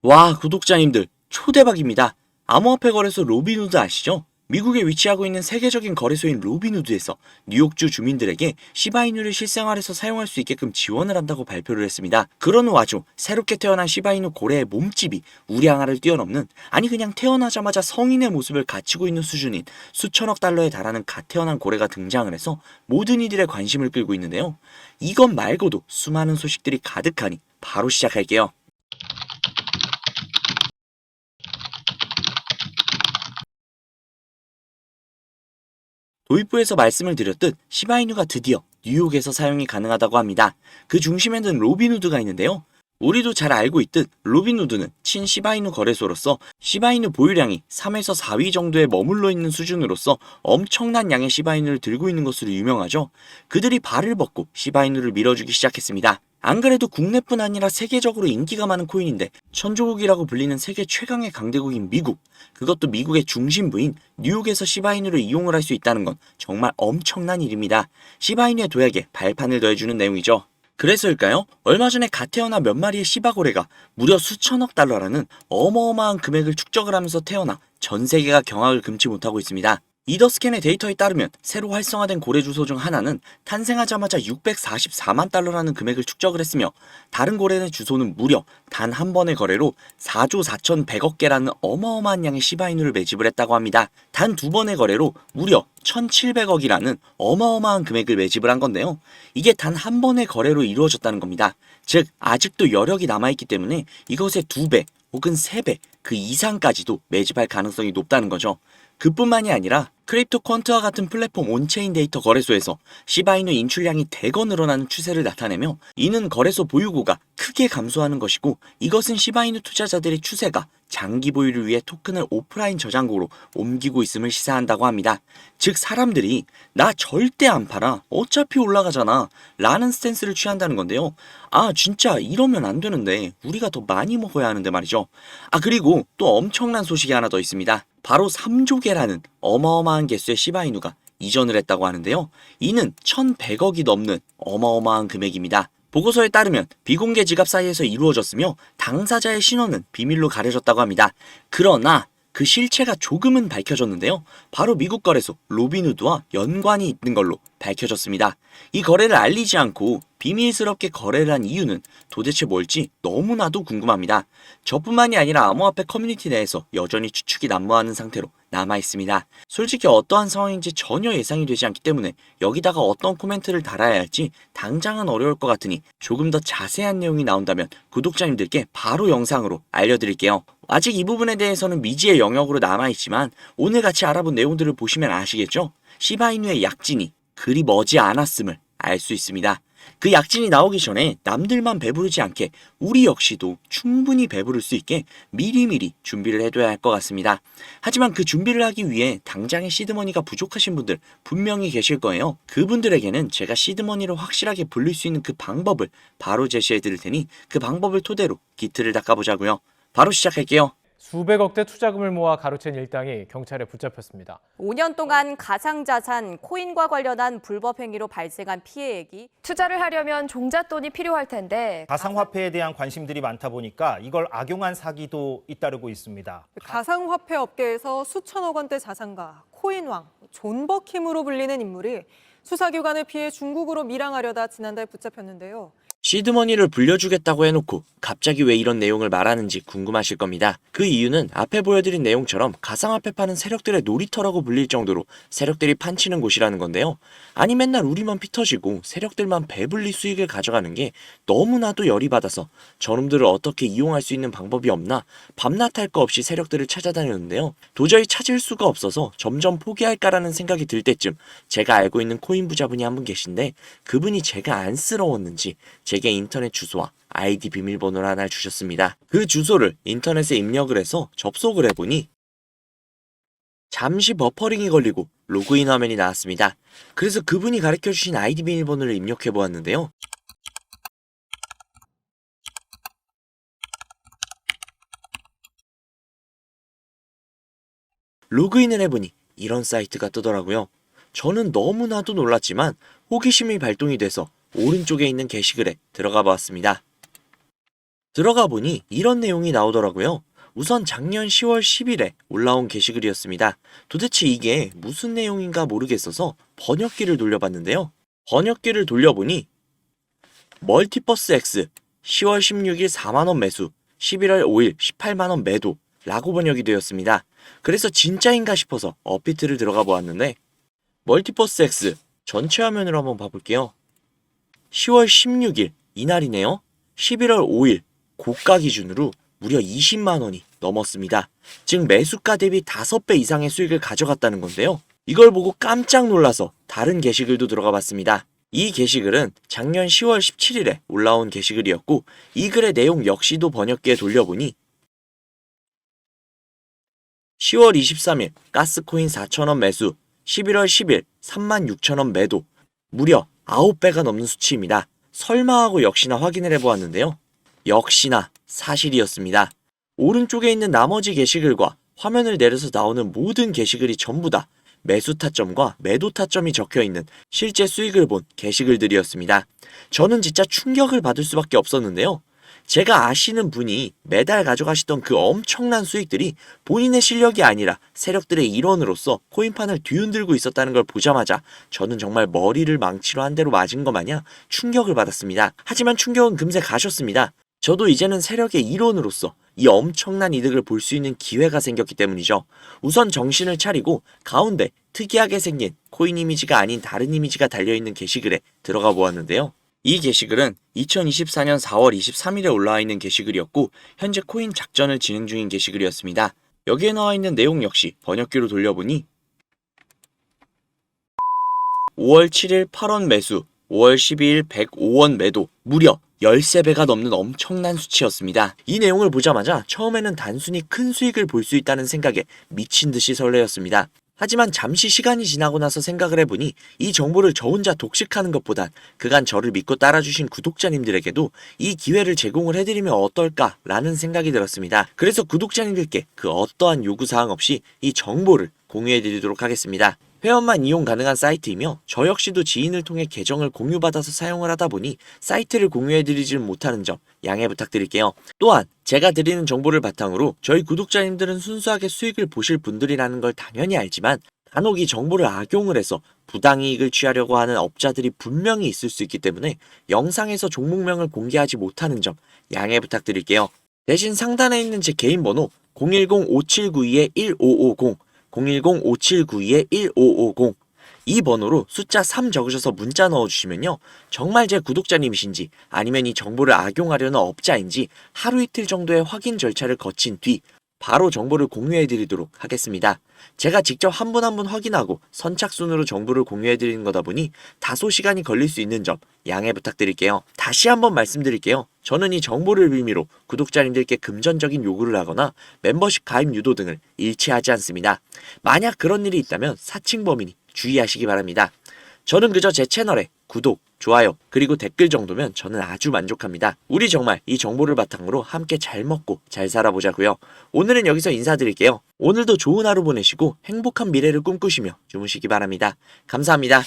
와, 구독자님들, 초대박입니다. 암호화폐 거래소 로빈후드 아시죠? 미국에 위치하고 있는 세계적인 거래소인 로빈후드에서 뉴욕주 주민들에게 시바이누를 실생활에서 사용할 수 있게끔 지원을 한다고 발표를 했습니다. 그런 후 아주 새롭게 태어난 시바이누 고래의 몸집이 우리 항아를 뛰어넘는, 아니 그냥 태어나자마자 성인의 모습을 갖추고 있는 수준인 수천억 달러에 달하는 갓 태어난 고래가 등장을 해서 모든 이들의 관심을 끌고 있는데요. 이것 말고도 수많은 소식들이 가득하니 바로 시작할게요. 도입부에서 말씀을 드렸듯 시바이누가 드디어 뉴욕에서 사용이 가능하다고 합니다. 그 중심에는 로빈후드가 있는데요. 우리도 잘 알고 있듯 로빈후드는 친시바이누 거래소로서 시바이누 보유량이 3에서 4위 정도에 머물러 있는 수준으로서 엄청난 양의 시바이누를 들고 있는 것으로 유명하죠. 그들이 발을 벗고 시바이누를 밀어주기 시작했습니다. 안 그래도 국내뿐 아니라 세계적으로 인기가 많은 코인인데 천조국이라고 불리는 세계 최강의 강대국인 미국, 그것도 미국의 중심부인 뉴욕에서 시바이누를 이용을 할 수 있다는 건 정말 엄청난 일입니다. 시바이누의 도약에 발판을 더해주는 내용이죠. 그래서일까요? 얼마 전에 갓 태어난 몇 마리의 시바고래가 무려 수천억 달러라는 어마어마한 금액을 축적을 하면서 태어나 전 세계가 경악을 금치 못하고 있습니다. 이더스캔의 데이터에 따르면 새로 활성화된 고래 주소 중 하나는 탄생하자마자 644만 달러라는 금액을 축적을 했으며, 다른 고래의 주소는 무려 단 한 번의 거래로 4조 4,100억 개라는 어마어마한 양의 시바이누를 매집을 했다고 합니다. 단 두 번의 거래로 무려 1,700억이라는 어마어마한 금액을 매집을 한 건데요. 이게 단 한 번의 거래로 이루어졌다는 겁니다. 즉 아직도 여력이 남아있기 때문에 이것의 2배 혹은 3배 그 이상까지도 매집할 가능성이 높다는 거죠. 그뿐만이 아니라 크립토 퀀트와 같은 플랫폼 온체인 데이터 거래소에서 시바이누 인출량이 대거 늘어나는 추세를 나타내며, 이는 거래소 보유고가 크게 감소하는 것이고, 이것은 시바이누 투자자들의 추세가 장기 보유를 위해 토큰을 오프라인 저장고로 옮기고 있음을 시사한다고 합니다. 즉 사람들이 나 절대 안 팔아, 어차피 올라가잖아 라는 스탠스를 취한다는 건데요. 아 진짜 이러면 안 되는데, 우리가 더 많이 먹어야 하는데 말이죠. 아 그리고 또 엄청난 소식이 하나 더 있습니다. 바로 3조 개라는 어마어마한 개수의 시바이누가 이전을 했다고 하는데요. 이는 1,100억이 넘는 어마어마한 금액입니다. 보고서에 따르면 비공개 지갑 사이에서 이루어졌으며 당사자의 신원은 비밀로 가려졌다고 합니다. 그러나 그 실체가 조금은 밝혀졌는데요. 바로 미국 거래소 로빈후드와 연관이 있는 걸로 밝혀졌습니다. 이 거래를 알리지 않고 비밀스럽게 거래를 한 이유는 도대체 뭘지 너무나도 궁금합니다. 저뿐만이 아니라 암호화폐 커뮤니티 내에서 여전히 추측이 난무하는 상태로 남아있습니다. 솔직히 어떠한 상황인지 전혀 예상이 되지 않기 때문에 여기다가 어떤 코멘트를 달아야 할지 당장은 어려울 것 같으니, 조금 더 자세한 내용이 나온다면 구독자님들께 바로 영상으로 알려드릴게요. 아직 이 부분에 대해서는 미지의 영역으로 남아있지만 오늘 같이 알아본 내용들을 보시면 아시겠죠? 시바이누의 약진이 그리 머지 않았음을 알 수 있습니다. 그 약진이 나오기 전에 남들만 배부르지 않게 우리 역시도 충분히 배부를 수 있게 미리미리 준비를 해둬야 할 것 같습니다. 하지만 그 준비를 하기 위해 당장의 시드머니가 부족하신 분들 분명히 계실 거예요. 그분들에게는 제가 시드머니를 확실하게 불릴 수 있는 그 방법을 바로 제시해 드릴 테니 그 방법을 토대로 기틀을 닦아보자고요. 바로 시작할게요. 수백억대 투자금을 모아 가로챈 일당이 경찰에 붙잡혔습니다. 5년 동안 가상자산, 코인과 관련한 불법 행위로 발생한 피해액이 투자를 하려면 종잣돈이 필요할 텐데 가상화폐에 대한 관심들이 많다 보니까 이걸 악용한 사기도 잇따르고 있습니다. 가상화폐 업계에서 수천억 원대 자산가, 코인왕, 존버킴으로 불리는 인물이 수사기관을 피해 중국으로 밀항하려다 지난달 붙잡혔는데요. 시드머니를 불려주겠다고 해놓고 갑자기 왜 이런 내용을 말하는지 궁금하실 겁니다. 그 이유는 앞에 보여드린 내용처럼 가상화폐 파는 세력들의 놀이터라고 불릴 정도로 세력들이 판치는 곳이라는 건데요. 아니 맨날 우리만 피 터지고 세력들만 배불리 수익을 가져가는 게 너무나도 열이 받아서 저놈들을 어떻게 이용할 수 있는 방법이 없나 밤낮 할 거 없이 세력들을 찾아다녔는데요. 도저히 찾을 수가 없어서 점점 포기할까라는 생각이 들 때쯤 제가 알고 있는 코인 부자분이 한 분 계신데, 그분이 제가 안쓰러웠는지 제게 인터넷 주소와 아이디 비밀번호를 하나 주셨습니다. 그 주소를 인터넷에 입력을 해서 접속을 해보니 잠시 버퍼링이 걸리고 로그인 화면이 나왔습니다. 그래서 그분이 가르쳐주신 아이디 비밀번호를 입력해 보았는데요. 로그인을 해보니 이런 사이트가 뜨더라고요. 저는 너무나도 놀랐지만 호기심이 발동이 돼서 오른쪽에 있는 게시글에 들어가 보았습니다. 들어가 보니 이런 내용이 나오더라고요. 우선 작년 10월 10일에 올라온 게시글이었습니다. 도대체 이게 무슨 내용인가 모르겠어서 번역기를 돌려봤는데요. 번역기를 돌려보니 멀티버스 X 10월 16일 4만원 매수, 11월 5일 18만원 매도 라고 번역이 되었습니다. 그래서 진짜인가 싶어서 업비트를 들어가 보았는데 멀티버스 X 전체 화면으로 한번 봐볼게요. 10월 16일 이날이네요. 11월 5일 고가 기준으로 무려 20만원이 넘었습니다. 즉 매수가 대비 5배 이상의 수익을 가져갔다는 건데요. 이걸 보고 깜짝 놀라서 다른 게시글도 들어가 봤습니다. 이 게시글은 작년 10월 17일에 올라온 게시글이었고 이 글의 내용 역시도 번역기에 돌려보니 10월 23일 가스코인 4,000원 매수, 11월 10일 36,000원 매도, 무려 9배가 넘는 수치입니다. 설마 하고 역시나 확인을 해보았는데요. 역시나 사실이었습니다. 오른쪽에 있는 나머지 게시글과 화면을 내려서 나오는 모든 게시글이 전부 다 매수 타점과 매도 타점이 적혀있는 실제 수익을 본 게시글들이었습니다. 저는 진짜 충격을 받을 수밖에 없었는데요. 제가 아시는 분이 매달 가져가시던 그 엄청난 수익들이 본인의 실력이 아니라 세력들의 일원으로서 코인판을 뒤흔들고 있었다는 걸 보자마자 저는 정말 머리를 망치로 한 대로 맞은 것 마냥 충격을 받았습니다. 하지만 충격은 금세 가셨습니다. 저도 이제는 세력의 일원으로서 이 엄청난 이득을 볼 수 있는 기회가 생겼기 때문이죠. 우선 정신을 차리고 가운데 특이하게 생긴 코인 이미지가 아닌 다른 이미지가 달려있는 게시글에 들어가 보았는데요. 이 게시글은 2024년 4월 23일에 올라와 있는 게시글이었고 현재 코인 작전을 진행 중인 게시글이었습니다. 여기에 나와 있는 내용 역시 번역기로 돌려보니 5월 7일 8원 매수, 5월 12일 105원 매도, 무려 13배가 넘는 엄청난 수치였습니다. 이 내용을 보자마자 처음에는 단순히 큰 수익을 볼 수 있다는 생각에 미친 듯이 설레었습니다. 하지만 잠시 시간이 지나고 나서 생각을 해보니 이 정보를 저 혼자 독식하는 것보단 그간 저를 믿고 따라주신 구독자님들에게도 이 기회를 제공을 해드리면 어떨까라는 생각이 들었습니다. 그래서 구독자님들께 그 어떠한 요구사항 없이 이 정보를 공유해드리도록 하겠습니다. 회원만 이용 가능한 사이트이며 저 역시도 지인을 통해 계정을 공유받아서 사용을 하다 보니 사이트를 공유해드리지는 못하는 점 양해 부탁드릴게요. 또한 제가 드리는 정보를 바탕으로 저희 구독자님들은 순수하게 수익을 보실 분들이라는 걸 당연히 알지만 간혹 이 정보를 악용을 해서 부당이익을 취하려고 하는 업자들이 분명히 있을 수 있기 때문에 영상에서 종목명을 공개하지 못하는 점 양해 부탁드릴게요. 대신 상단에 있는 제 개인 번호 010-5792-1550 010-5792-1550 이 번호로 숫자 3 적으셔서 문자 넣어주시면요. 정말 제 구독자님이신지 아니면 이 정보를 악용하려는 업자인지 하루 이틀 정도의 확인 절차를 거친 뒤 바로 정보를 공유해드리도록 하겠습니다. 제가 직접 한 분 한 분 확인하고 선착순으로 정보를 공유해드리는 거다 보니 다소 시간이 걸릴 수 있는 점 양해 부탁드릴게요. 다시 한번 말씀드릴게요. 저는 이 정보를 빌미로 구독자님들께 금전적인 요구를 하거나 멤버십 가입 유도 등을 일치하지 않습니다. 만약 그런 일이 있다면 사칭 범인이 주의하시기 바랍니다. 저는 그저 제 채널에 구독, 좋아요, 그리고 댓글 정도면 저는 아주 만족합니다. 우리 정말 이 정보를 바탕으로 함께 잘 먹고 잘 살아보자고요. 오늘은 여기서 인사드릴게요. 오늘도 좋은 하루 보내시고 행복한 미래를 꿈꾸시며 주무시기 바랍니다. 감사합니다.